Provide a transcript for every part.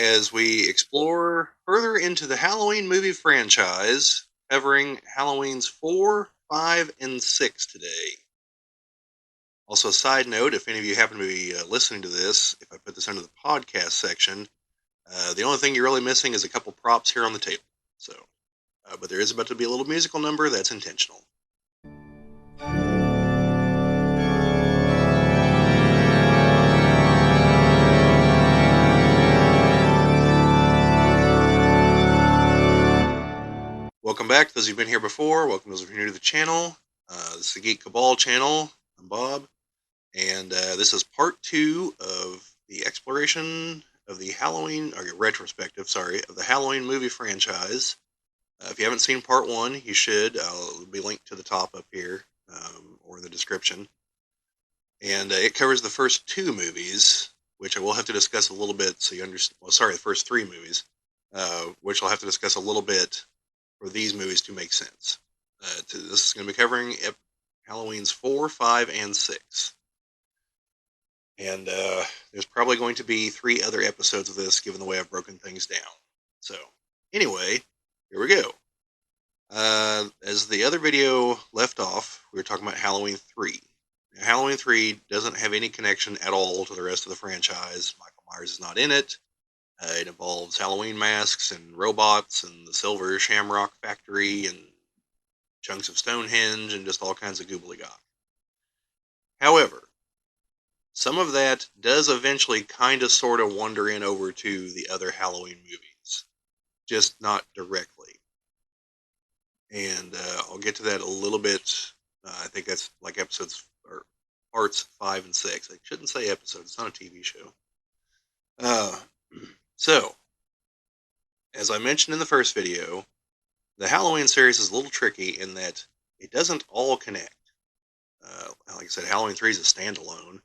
as we explore further into the Halloween movie franchise, covering Halloween's 4, 5, and 6 today. Also, a side note, if any of you happen to be listening to this, if I put this under the podcast section, the only thing you're really missing is a couple props here on the table. But there is about to be a little musical number that's intentional. Welcome back, those who've been here before. Welcome those who are new to the channel. This is the Geek Cabal channel. I'm Bob, and this is part 2 of the exploration of the Halloween, or retrospective, of the Halloween movie franchise. If you haven't seen part 1, you should. It'll be linked to the top up here, or in the description. And it covers the first 2 movies, which I will have to discuss a little bit so you understand. Well, sorry, the first 3 movies, which I'll have to discuss a little bit for these movies to make sense. This is going to be covering Halloween's 4, 5, and 6. And there's probably going to be 3 other episodes of this, given the way I've broken things down. So, anyway, here we go. As the other video left off, we were talking about Halloween 3. Now, Halloween 3 doesn't have any connection at all to the rest of the franchise. Michael Myers is not in it. It involves Halloween masks and robots and the Silver Shamrock Factory and chunks of Stonehenge and just all kinds of gobbledygook. However, some of that does eventually kind of sort of wander in over to the other Halloween movies, just not directly. And I'll get to that a little bit. I think that's like episodes or parts 5 and 6. I shouldn't say episodes, it's not a TV show. So, as I mentioned in the first video, the Halloween series is a little tricky in that it doesn't all connect. Like I said, Halloween 3 is a standalone.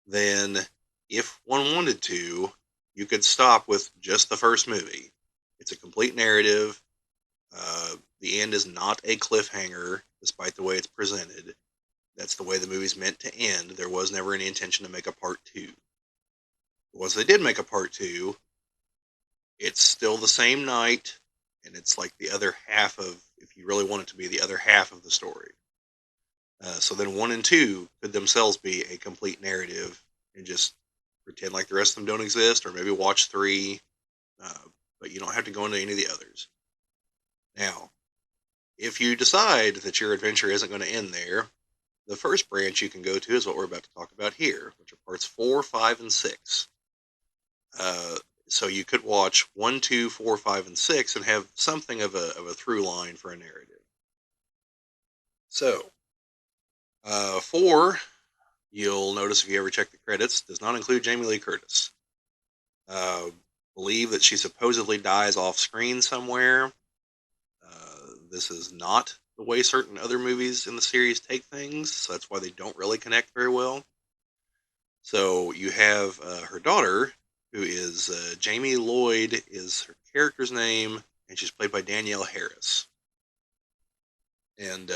Then, if one wanted to, you could stop with just the first movie. It's a complete narrative. The end is not a cliffhanger, despite the way it's presented. That's the way the movie's meant to end. There was never any intention to make a part 2. Once they did make a part 2, it's still the same night, and it's like the other half of, if you really want it to be, the other half of the story. So then 1 and 2 could themselves be a complete narrative, and just pretend like the rest of them don't exist, or maybe watch 3, but you don't have to go into any of the others. Now, if you decide that your adventure isn't going to end there, the first branch you can go to is what we're about to talk about here, which are parts 4, 5, and 6. So you could watch 1, 2, 4, 5, and 6 and have something of a through line for a narrative. So, 4, you'll notice if you ever check the credits, does not include Jamie Lee Curtis. Believe that she supposedly dies off screen somewhere. This is not the way certain other movies in the series take things, so that's why they don't really connect very well. So you have her daughter, who is Jamie Lloyd is her character's name, and she's played by Danielle Harris. And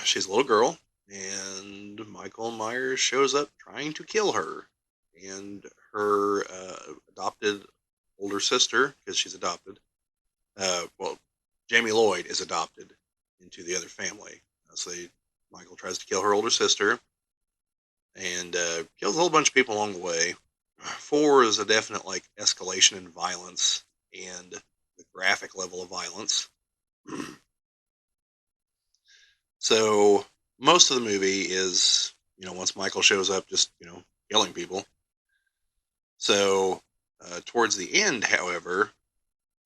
she's a little girl, and Michael Myers shows up trying to kill her. And her adopted older sister, because she's adopted, Jamie Lloyd is adopted into the other family. So Michael tries to kill her older sister, and kills a whole bunch of people along the way. 4 is a definite escalation in violence and the graphic level of violence. So most of the movie is, once Michael shows up, just, killing people. So towards the end, however,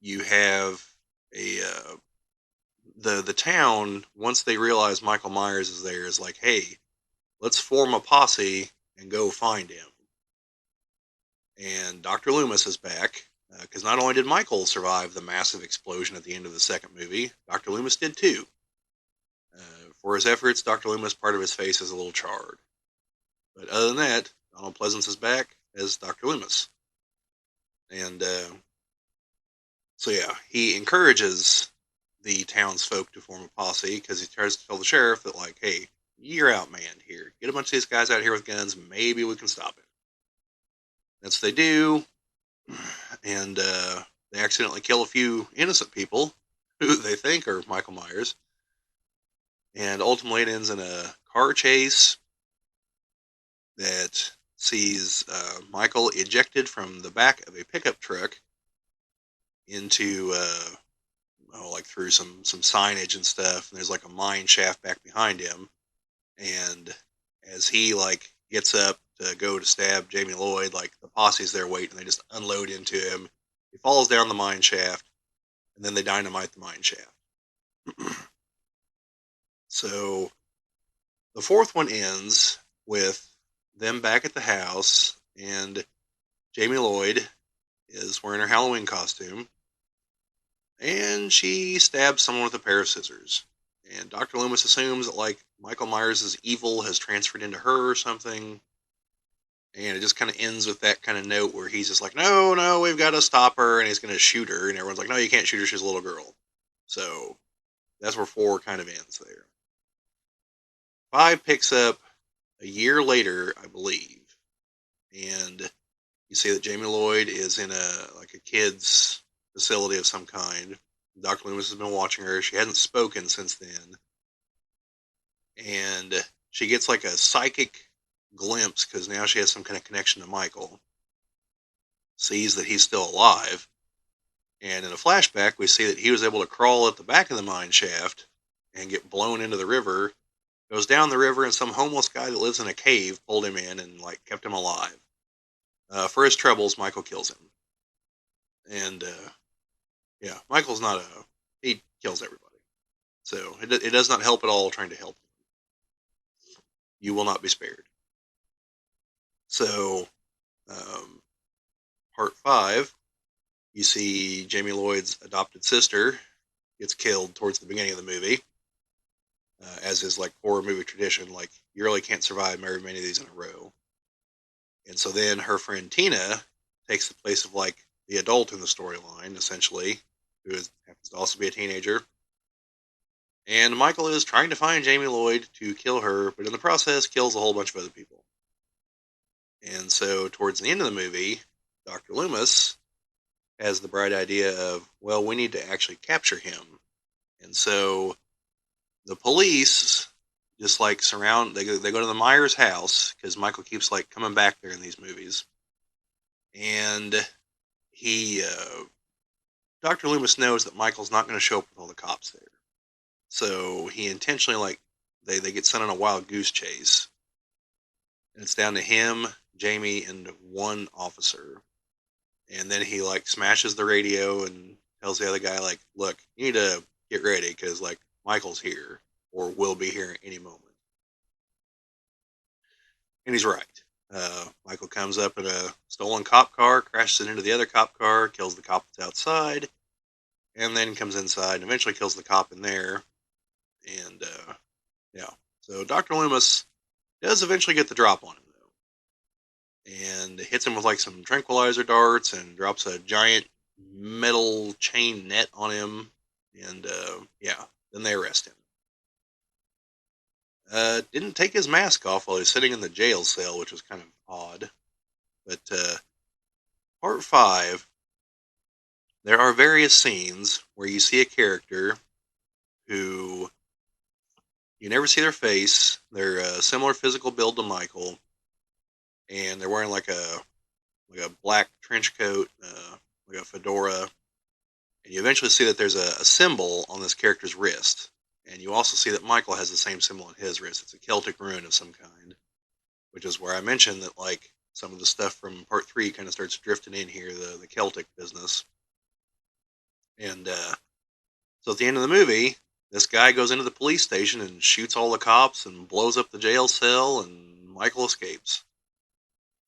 you have the town, once they realize Michael Myers is there, is like, hey, let's form a posse and go find him. And Dr. Loomis is back, because not only did Michael survive the massive explosion at the end of the second movie, Dr. Loomis did too. For his efforts, Dr. Loomis, part of his face is a little charred. But other than that, Donald Pleasance is back as Dr. Loomis. And so yeah, he encourages the townsfolk to form a posse, because he tries to tell the sheriff that, hey, you're outmanned here. Get a bunch of these guys out here with guns, maybe we can stop it. That's what they do. and they accidentally kill a few innocent people who they think are Michael Myers, and ultimately it ends in a car chase that sees Michael ejected from the back of a pickup truck into like through some signage and stuff, and there's like a mine shaft back behind him, and as he like gets up to go to stab Jamie Lloyd, like the posse's there waiting, and they just unload into him. He falls down the mine shaft, and then they dynamite the mine shaft. So the fourth one ends with them back at the house, and Jamie Lloyd is wearing her Halloween costume, and she stabs someone with a pair of scissors. And Dr. Loomis assumes that like Michael Myers' evil has transferred into her or something. And it just kind of ends with that kind of note where he's just like, no, no, we've got to stop her, and he's going to shoot her. And everyone's like, no, you can't shoot her, she's a little girl. So that's where 4 kind of ends there. 5 picks up a year later, I believe, and you see that Jamie Lloyd is in a kid's facility of some kind. Dr. Loomis has been watching her. She hasn't spoken since then, and she gets like a psychic glimpse because now she has some kind of connection to Michael. Sees that he's still alive, and in a flashback, we see that he was able to crawl at the back of the mine shaft and get blown into the river. Goes down the river, and some homeless guy that lives in a cave pulled him in and like kept him alive. For his troubles, Michael kills him, and yeah, Michael's not he kills everybody, so it does not help at all trying to help him. You will not be spared. So, um, part 5, you see Jamie Lloyd's adopted sister gets killed towards the beginning of the movie, as is like horror movie tradition. Like you really can't survive very many of these in a row. And so then her friend Tina takes the place of like the adult in the storyline, essentially, happens to also be a teenager. And Michael is trying to find Jamie Lloyd to kill her, but in the process kills a whole bunch of other people. And so towards the end of the movie, Dr. Loomis has the bright idea of, well, we need to actually capture him. And so the police just like they go to the Myers house because Michael keeps like coming back there in these movies. And Dr. Loomis knows that Michael's not going to show up with all the cops there. So he intentionally like, they get sent on a wild goose chase. And it's down to him, Jamie, and 1 officer. And then he like smashes the radio and tells the other guy like, look, you need to get ready because like Michael's here or will be here at any moment. And he's right. Michael comes up in a stolen cop car, crashes it into the other cop car, kills the cop that's outside, and then comes inside and eventually kills the cop in there. And yeah, so Dr. Loomis does eventually get the drop on him though, and hits him with like some tranquilizer darts and drops a giant metal chain net on him. And yeah, then they arrest him. Didn't take his mask off while he was sitting in the jail cell, which was kind of odd. But part 5, there are various scenes where you see a character who you never see their face. They're a similar physical build to Michael, and they're wearing like a black trench coat, like a fedora. And you eventually see that there's a symbol on this character's wrist. And you also see that Michael has the same symbol on his wrist. It's a Celtic rune of some kind, which is where I mentioned that like some of the stuff from part 3 kind of starts drifting in here, the Celtic business. And so at the end of the movie, this guy goes into the police station and shoots all the cops and blows up the jail cell, and Michael escapes.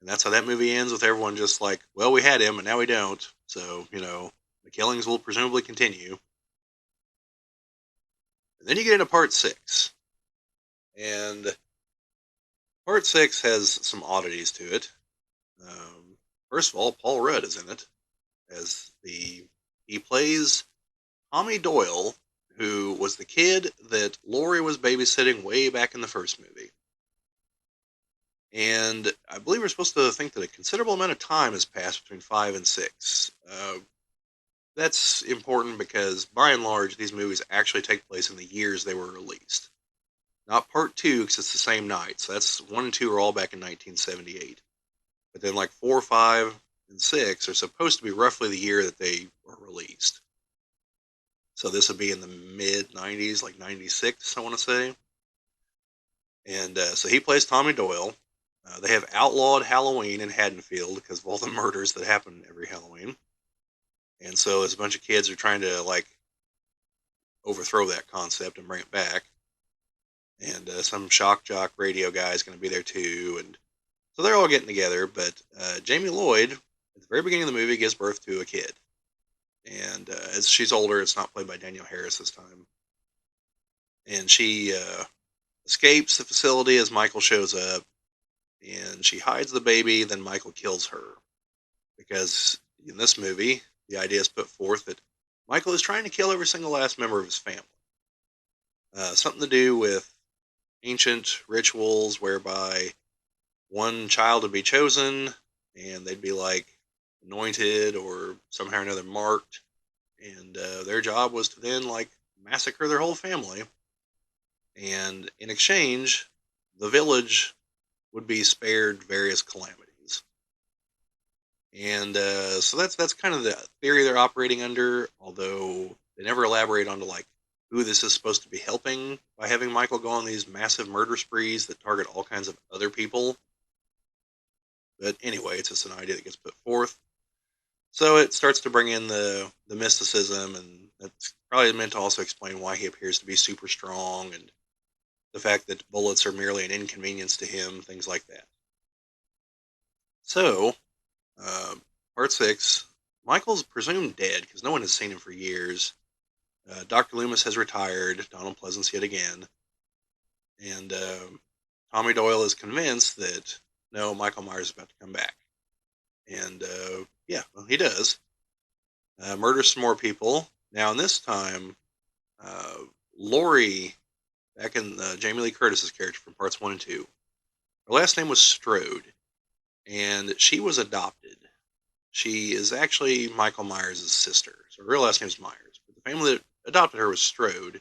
And that's how that movie ends, with everyone just like, well, we had him, and now we don't. So, the killings will presumably continue. And then you get into part 6. And part 6 has some oddities to it. First of all, Paul Rudd is in it he plays Tommy Doyle, who was the kid that Laurie was babysitting way back in the first movie. And I believe we're supposed to think that a considerable amount of time has passed between 5 and 6. Uh, that's important because, by and large, these movies actually take place in the years they were released. Not part two, because it's the same night. So that's one and two are all back in 1978. But then, like four, five, and six are supposed to be roughly the year that they were released. So this would be in the mid 90s, like 96, I want to say. And so he plays Tommy Doyle. They have outlawed Halloween in Haddonfield because of all the murders that happen every Halloween. And so there's a bunch of kids who are trying to like overthrow that concept and bring it back. And some shock jock radio guy is going to be there too. And so they're all getting together. But Jamie Lloyd, at the very beginning of the movie, gives birth to a kid. And as she's older, it's not played by Danielle Harris this time. And she escapes the facility as Michael shows up. And she hides the baby. Then Michael kills her. Because in this movie, the idea is put forth that Michael is trying to kill every single last member of his family. Something to do with ancient rituals whereby one child would be chosen and they'd be like anointed or somehow or another marked. And their job was to then like massacre their whole family. And in exchange, the village would be spared various calamities. And so that's kind of the theory they're operating under, although they never elaborate onto like who this is supposed to be helping by having Michael go on these massive murder sprees that target all kinds of other people. But anyway, it's just an idea that gets put forth. So it starts to bring in the mysticism, and that's probably meant to also explain why he appears to be super strong, and the fact that bullets are merely an inconvenience to him, things like that. So, uh, part six, Michael's presumed dead because no one has seen him for years. Dr. Loomis has retired, Donald Pleasance yet again, and Tommy Doyle is convinced that no, Michael Myers is about to come back. And yeah, well, he does. Murders some more people. Now, in this time, uh, Lori, back in Jamie Lee Curtis's character from parts one and two, her last name was Strode, and she was adopted. She is actually Michael Myers' sister. So her real last name is Myers. But the family that adopted her was Strode,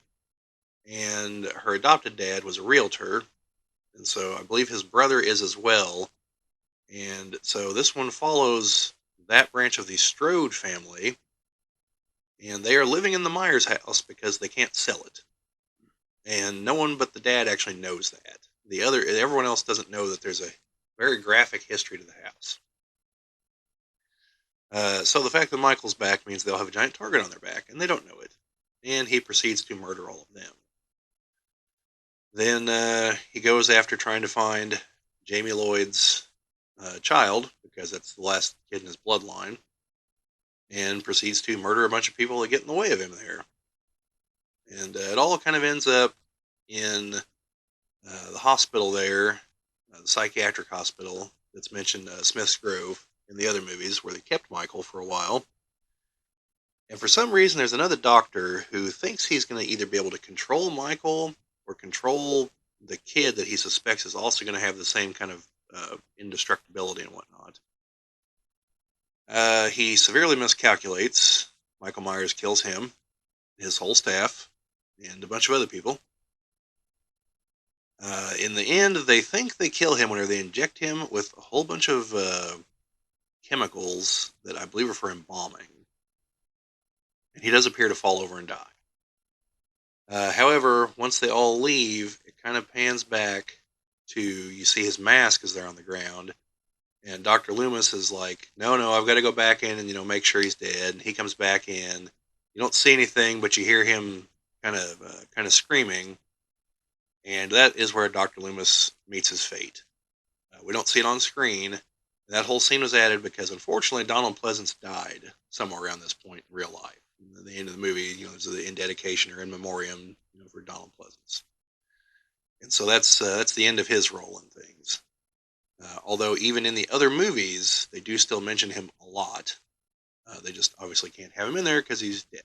and her adopted dad was a realtor, and so I believe his brother is as well. And so this one follows that branch of the Strode family, and they are living in the Myers house because they can't sell it. And no one but the dad actually knows that. Everyone else doesn't know that there's a very graphic history to the house. So the fact that Michael's back means they'll have a giant target on their back, and they don't know it. And he proceeds to murder all of them. Then he goes after trying to find Jamie Lloyd's child, because that's the last kid in his bloodline, and proceeds to murder a bunch of people that get in the way of him there. And it all kind of ends up in the hospital there, the psychiatric hospital that's mentioned, Smith's Grove, in the other movies, where they kept Michael for a while. And for some reason, there's another doctor who thinks he's going to either be able to control Michael or control the kid that he suspects is also going to have the same kind of indestructibility and whatnot. He severely miscalculates. Michael Myers kills him, his whole staff, and a bunch of other people. In the end, they think they kill him whenever they inject him with a whole bunch of chemicals that I believe are for embalming. And he does appear to fall over and die. However, once they all leave, it kind of pans back to, you see his mask is there on the ground, and Dr. Loomis is like, no, I've got to go back in and make sure he's dead. And he comes back in. You don't see anything, but you hear him kind of screaming, and that is where Dr. Loomis meets his fate. We don't see it on screen. That whole scene was added because, unfortunately, Donald Pleasance died somewhere around this point in real life. And at the end of the movie, there's the in dedication or in memoriam, for Donald Pleasance. And so that's the end of his role in things. Although even in the other movies, they do still mention him a lot. They just obviously can't have him in there because he's dead.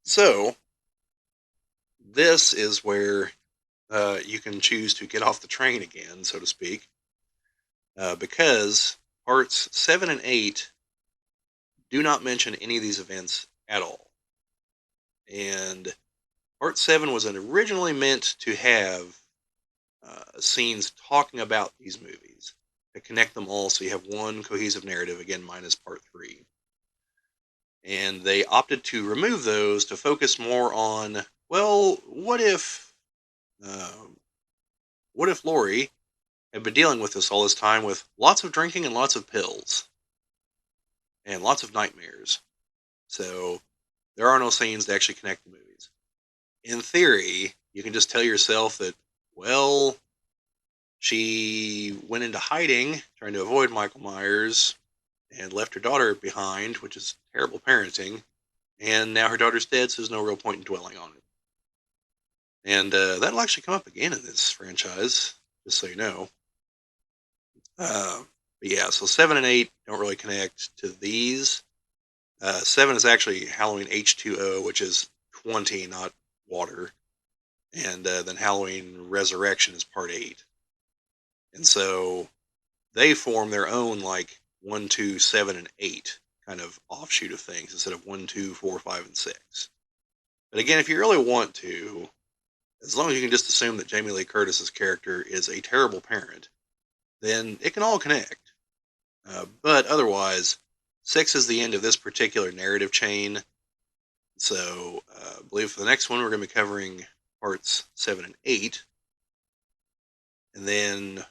So this is where you can choose to get off the train again, so to speak, because parts 7 and 8 do not mention any of these events at all. And Part 7 was originally meant to have scenes talking about these movies to connect them all so you have one cohesive narrative, again, minus Part 3. And they opted to remove those to focus more on, well, what if Lori had been dealing with this all this time with lots of drinking and lots of pills and lots of nightmares. So there are no scenes to actually connect the movies. In theory, you can just tell yourself that, well, she went into hiding, trying to avoid Michael Myers, and left her daughter behind, which is terrible parenting. And now her daughter's dead, so there's no real point in dwelling on it. And that'll actually come up again in this franchise, just so you know. But yeah, so 7 and 8 don't really connect to these. 7 is actually Halloween H2O, which is 20, not water. And then Halloween Resurrection is part 8. And so they form their own, like, 1, 2, 7, and 8 kind of offshoot of things instead of 1, 2, 4, 5, and 6. But again, if you really want to, as long as you can just assume that Jamie Lee Curtis's character is a terrible parent, then it can all connect. But otherwise, 6 is the end of this particular narrative chain. So I believe for the next one, we're going to be covering parts 7 and 8. And then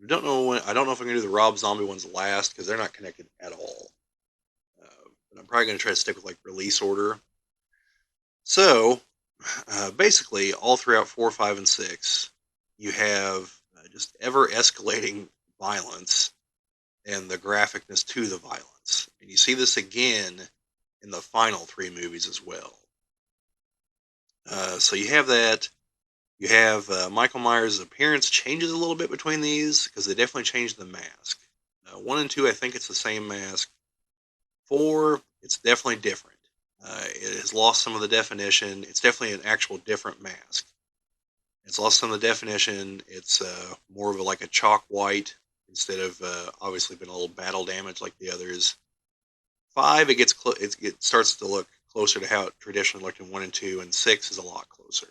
I don't know if I'm going to do the Rob Zombie ones last because they're not connected at all. But I'm probably going to try to stick with like release order. So basically, all throughout 4, 5, and 6, you have just ever escalating violence and the graphicness to the violence. And you see this again in the final 3 movies as well. So you have that. You have Michael Myers' appearance changes a little bit between these because they definitely changed the mask. 1 and 2, I think it's the same mask. 4, it's definitely different. It has lost some of the definition. It's definitely an actual different mask. It's lost some of the definition. It's more of like a chalk white instead of obviously been a little battle damage like the others. 5, it starts to look closer to how it traditionally looked in 1 and 2, and 6 is a lot closer.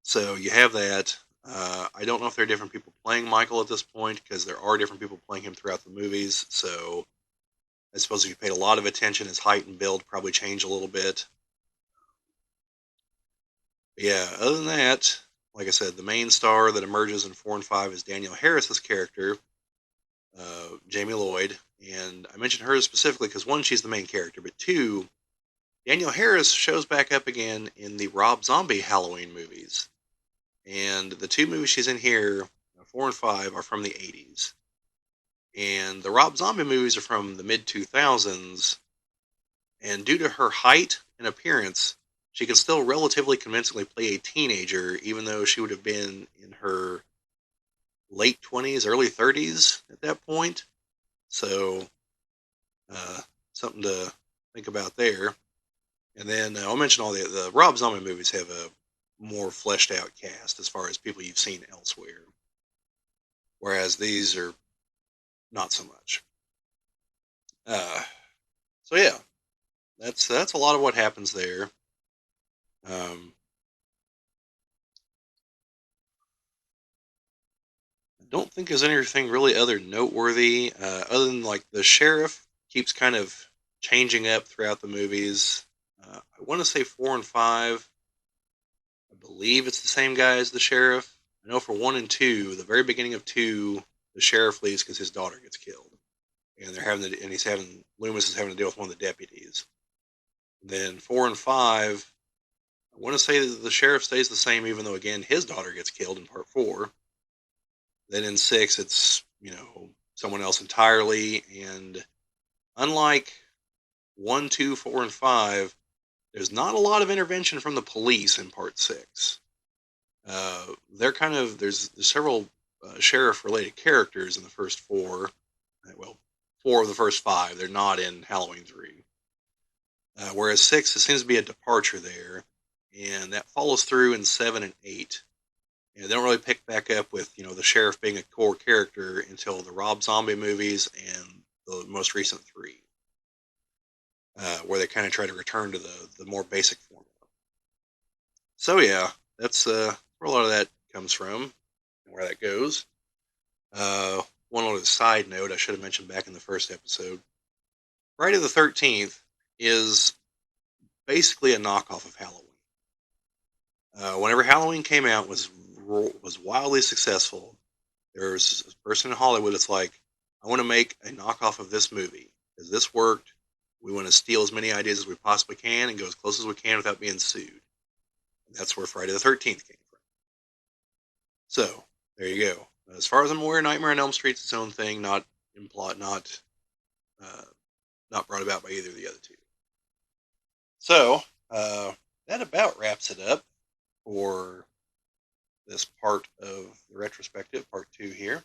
So you have that. I don't know if there are different people playing Michael at this point because there are different people playing him throughout the movies. So I suppose if you paid a lot of attention, his height and build probably change a little bit. But yeah, other than that, like I said, the main star that emerges in 4 and 5 is Danielle Harris's character, Jamie Lloyd. And I mentioned her specifically because 1, she's the main character, but 2, Danielle Harris shows back up again in the Rob Zombie Halloween movies. And the 2 movies she's in here, 4 and 5, are from the 80s. And the Rob Zombie movies are from the mid-2000s. And due to her height and appearance, she can still relatively convincingly play a teenager, even though she would have been in her late 20s, early 30s at that point. So, something to think about there. And then I'll mention all the Rob Zombie movies have a more fleshed out cast as far as people you've seen elsewhere. Whereas these are not so much. So yeah, that's a lot of what happens there. I don't think there's anything really other noteworthy, other than like the sheriff keeps kind of changing up throughout the movies. I want to say 4 and 5. I believe it's the same guy as the sheriff. I know for 1 and 2, the very beginning of 2, the sheriff leaves because his daughter gets killed, and Loomis is having to deal with one of the deputies. Then 4 and 5, I want to say that the sheriff stays the same, even though again his daughter gets killed in part 4. Then in 6, it's someone else entirely, and unlike 1, 2, 4, and 5, there's not a lot of intervention from the police in part 6. There's several sheriff-related characters in the first 4. Well, 4 of the first 5. They're not in Halloween 3. Whereas 6, it seems to be a departure there, and that follows through in 7 and 8. And they don't really pick back up with the sheriff being a core character until the Rob Zombie movies and the most recent three, where they kind of try to return to the more basic formula. So yeah, that's where a lot of that comes from and where that goes. One little side note I should have mentioned back in the first episode: Friday the 13th is basically a knockoff of Halloween. Whenever Halloween came out, was wildly successful. There's a person in Hollywood that's like, I want to make a knockoff of this movie because this worked. We want to steal as many ideas as we possibly can and go as close as we can without being sued. And that's where Friday the 13th came from. So there you go. As far as I'm aware, Nightmare on Elm Street's its own thing, not uh, not brought about by either of the other two. So that about wraps it up for this part of the retrospective, part 2 here.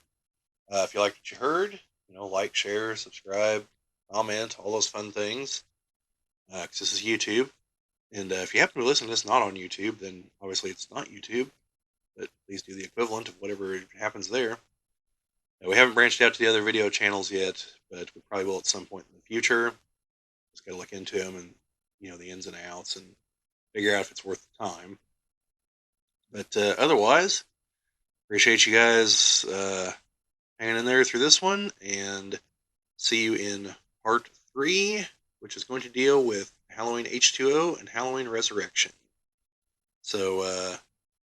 If you liked what you heard, like, share, subscribe, comment, all those fun things. Because this is YouTube, and if you happen to listen to this not on YouTube, then obviously it's not YouTube. But please do the equivalent of whatever happens there. Now, we haven't branched out to the other video channels yet, but we probably will at some point in the future. Just got to look into them and the ins and outs and figure out if it's worth the time. But otherwise, appreciate you guys hanging in there through this one, and see you in part 3, which is going to deal with Halloween H2O and Halloween Resurrection. So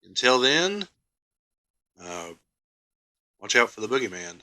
until then, watch out for the boogeyman.